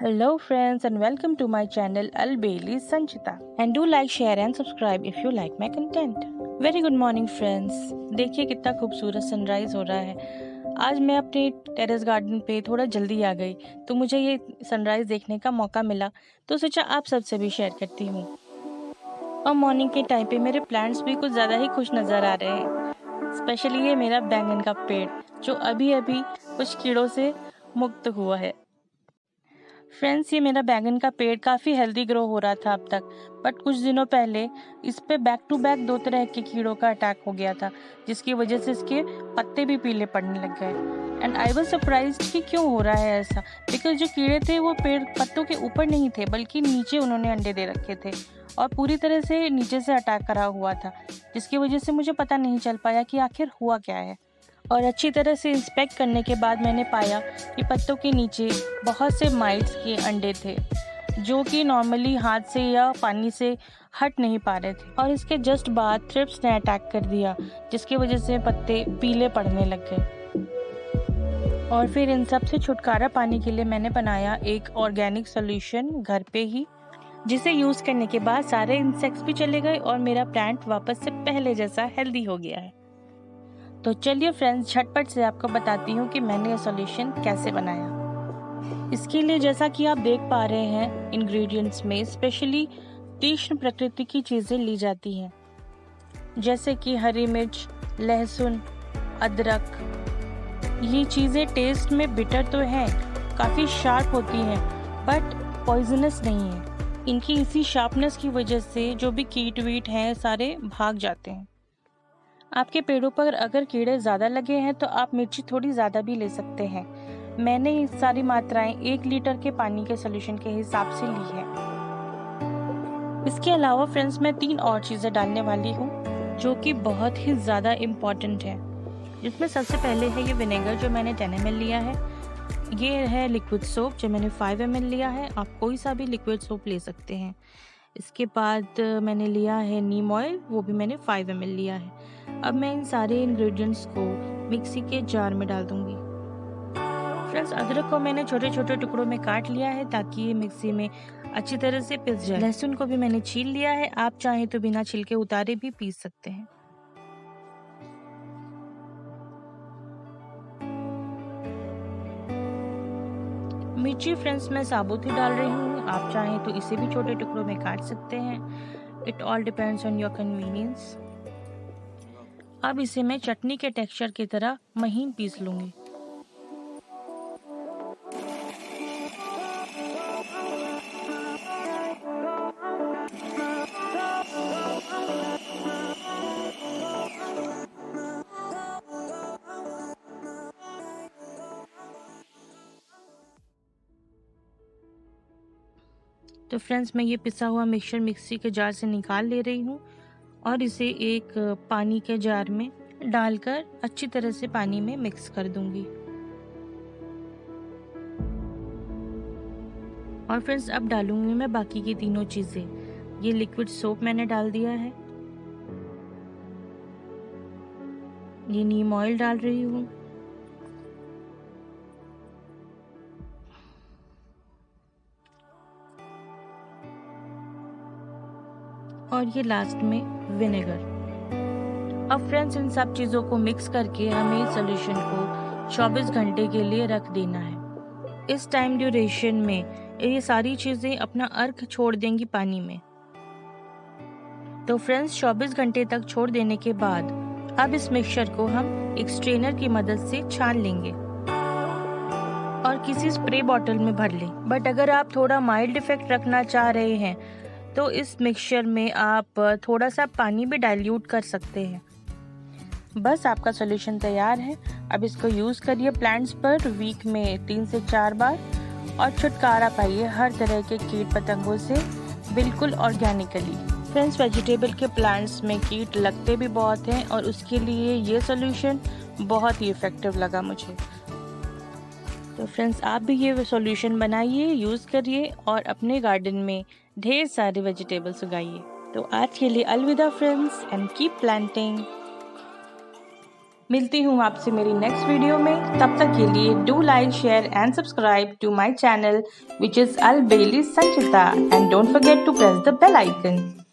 Hello friends and welcome to my channel Al Bailey Sanchita and do like, share and subscribe if you like my content. Very good morning friends. देखिए कितना खूबसूरत sunrise हो रहा है। आज मैं अपने टेरेस गार्डन पे थोड़ा जल्दी आ गई तो मुझे ये सनराइज देखने का मौका मिला तो सोचा आप सबसे भी शेयर करती हूँ। और मॉर्निंग के टाइम पे मेरे प्लांट्स भी कुछ ज़्यादा ही खुश नज़र आ रहे हैं। स्पेशली ये मेरा बैंगन का पेड़ जो अभी अभी कुछ कीड़ों से मुक्त हुआ है। फ्रेंड्स, ये मेरा बैंगन का पेड़ काफ़ी हेल्दी ग्रो हो रहा था अब तक, बट कुछ दिनों पहले इस पे बैक टू बैक 2 तरह के कीड़ों का अटैक हो गया था, जिसकी वजह से इसके पत्ते भी पीले पड़ने लग गए। एंड आई वाज सरप्राइज्ड कि क्यों हो रहा है ऐसा, बिकॉज जो कीड़े थे वो पेड़ पत्तों के ऊपर नहीं थे बल्कि नीचे उन्होंने अंडे दे रखे थे और पूरी तरह से नीचे से अटैक करा हुआ था, जिसकी वजह से मुझे पता नहीं चल पाया कि आखिर हुआ क्या है। और अच्छी तरह से इंस्पेक्ट करने के बाद मैंने पाया कि पत्तों के नीचे बहुत से माइट्स के अंडे थे जो कि नॉर्मली हाथ से या पानी से हट नहीं पा रहे थे। और इसके जस्ट बाद थ्रिप्स ने अटैक कर दिया, जिसकी वजह से पत्ते पीले पड़ने लग गए। और फिर इन सब से छुटकारा पाने के लिए मैंने बनाया एक ऑर्गेनिक सोल्यूशन घर पे ही, जिसे यूज़ करने के बाद सारे इंसेक्ट्स भी चले गए और मेरा प्लांट वापस से पहले जैसा हेल्दी हो गया है। तो चलिए फ्रेंड्स, झटपट से आपको बताती हूँ कि मैंने ये सॉल्यूशन कैसे बनाया। इसके लिए जैसा कि आप देख पा रहे हैं, इंग्रेडिएंट्स में स्पेशली तीक्ष्ण प्रकृति की चीज़ें ली जाती हैं, जैसे कि हरी मिर्च, लहसुन, अदरक। ये चीज़ें टेस्ट में बिटर तो हैं, काफ़ी शार्प होती हैं, बट पॉइजनस नहीं है। इनकी इसी शार्पनेस की वजह से जो भी कीट वीट हैं सारे भाग जाते हैं। आपके पेड़ों पर अगर कीड़े ज़्यादा लगे हैं तो आप मिर्ची थोड़ी ज़्यादा भी ले सकते हैं। मैंने ये सारी मात्राएं 1 लीटर के पानी के सोल्यूशन के हिसाब से ली है। इसके अलावा फ्रेंड्स, मैं 3 और चीज़ें डालने वाली हूँ जो कि बहुत ही ज़्यादा इम्पॉर्टेंट है, जिसमें सबसे पहले है ये विनेगर जो मैंने 10 ml लिया है। ये है लिक्विड सोप जो मैंने 5 ml लिया है, आप कोई सा भी लिक्विड सोप ले सकते हैं। इसके बाद मैंने लिया है नीम ऑयल, वो भी मैंने 5 ml लिया है। अब मैं इन सारे इंग्रेडिएंट्स को मिक्सी के जार में डाल दूंगी। फ्रेंड्स, अदरक को मैंने छोटे छोटे टुकड़ों में काट लिया है ताकि ये मिक्सी में अच्छी तरह से पिस जाए। लहसुन को भी मैंने छील लिया है, आप चाहें तो बिना छिलके उतारे भी पीस सकते हैं। मिर्ची फ्रेंड्स मैं साबुत ही डाल रही हूँ, आप चाहें तो इसे भी छोटे टुकड़ों में काट सकते हैं। It all depends on your convenience. अब इसे मैं चटनी के टेक्सचर की तरह महीन पीस लूंगी। तो फ्रेंड्स, मैं ये पिसा हुआ मिक्सचर मिक्सी के जार से निकाल ले रही हूँ और इसे एक पानी के जार में डालकर अच्छी तरह से पानी में मिक्स कर दूंगी। और फ्रेंड्स, अब डालूंगी मैं बाकी की तीनों चीज़ें। ये लिक्विड सोप मैंने डाल दिया है, ये नीम ऑयल डाल रही हूँ, और ये लास्ट में विनेगर। अब फ्रेंड्स, इन सब चीज़ों को मिक्स करके हमें सॉल्यूशन को 24 घंटे के लिए रख देना है। इस टाइम ड्यूरेशन में ये सारी चीज़ें अपना अर्क छोड़ देंगी पानी में। तो फ्रेंड्स, 24 घंटे तक छोड़ देने के बाद अब इस मिक्सचर को हम एक स्ट्रेनर की मदद से छान लेंगे और किसी स्प्रे बॉटल में भर लें। बट अगर आप थोड़ा माइल्ड इफेक्ट रखना चाह रहे हैं तो इस मिक्सचर में आप थोड़ा सा पानी भी डाइल्यूट कर सकते हैं। बस आपका सॉल्यूशन तैयार है। अब इसको यूज़ करिए प्लांट्स पर वीक में 3 से 4 बार और छुटकारा पाइए हर तरह के कीट पतंगों से, बिल्कुल ऑर्गेनिकली। फ्रेंड्स, वेजिटेबल के प्लांट्स में कीट लगते भी बहुत हैं और उसके लिए ये सॉल्यूशन बहुत ही इफ़ेक्टिव लगा मुझे। तो फ्रेंड्स, आप भी ये सॉल्यूशन बनाइए, यूज़ करिए और अपने गार्डन में ढेर सारे वेजिटेबल्स उगाइए। तो आज के लिए अलविदा फ्रेंड्स, एंड कीप प्लांटिंग। मिलती हूँ आपसे मेरी नेक्स्ट वीडियो में। तब तक के लिए do like, share and subscribe to my channel which is अल बेली Sanchita, and don't forget to press the bell icon.